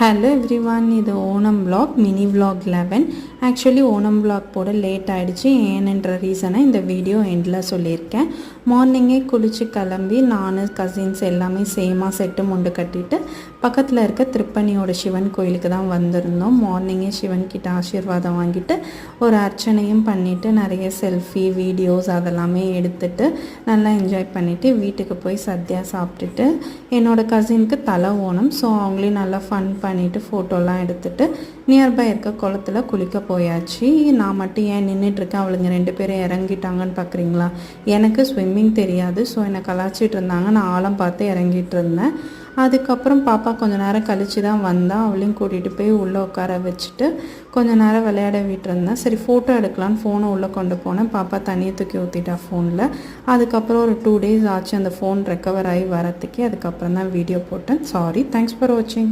Hello everyone, இது Onam vlog mini vlog 11. Actually Onam vlog போட late ஆகிடுச்சு. ஏன்ன்ற ரீசனை இந்த வீடியோ எண்டில் சொல்லியிருக்கேன். மார்னிங்கே குளித்து கிளம்பி நான் கசின்ஸ் எல்லாமே சேமாக செட்டு முண்டு கட்டிட்டு பக்கத்தில் இருக்க திருப்பணியோட சிவன் கோயிலுக்கு தான் வந்திருந்தோம். மார்னிங்கே சிவன்கிட்ட ஆசீர்வாதம் வாங்கிட்டு ஒரு அர்ச்சனையும் பண்ணிவிட்டு நிறைய செல்ஃபி வீடியோஸ் அதெல்லாமே எடுத்துகிட்டு நல்லா என்ஜாய் பண்ணிவிட்டு வீட்டுக்கு போய் சத்யா சாப்பிட்டுட்டு என்னோடய கசினுக்கு தலை ஓணம். ஸோ அவங்களையும் நல்லா ஃபன் பண்ணிவிட்டு ஃபோட்டோலாம் எடுத்துகிட்டு நியர்பை இருக்க குளத்தில் குளிக்க போயாச்சு. நான் மட்டும் ஏன் நின்றுட்டுருக்கேன், அவளுங்க 2 பேரும் இறங்கிட்டாங்கன்னு பார்க்குறீங்களா? எனக்கு ஸ்விம்மிங் தெரியாது. ஸோ என்னை கலாச்சிட்டு இருந்தாங்க. நான் ஆழம் பார்த்து இறங்கிட்டு இருந்தேன். அதுக்கப்புறம் பாப்பா கொஞ்சம் நேரம் கழித்து தான் வந்தால் அவளையும் கூட்டிகிட்டு போய் உள்ளே உட்கார வச்சுட்டு கொஞ்சம் நேரம் விளையாட விட்டுருந்தேன். சரி ஃபோட்டோ எடுக்கலான்னு ஃபோனை உள்ளே கொண்டு போனேன். பாப்பா தண்ணியை தூக்கி ஊற்றிட்டா ஃபோனில். அதுக்கப்புறம் ஒரு 2 days ஆச்சு அந்த ஃபோன் ரெக்கவர் ஆகி வரத்துக்கே. அதுக்கப்புறம் தான் வீடியோ போட்டேன். சாரி. தேங்க்ஸ் ஃபார் வாட்சிங்.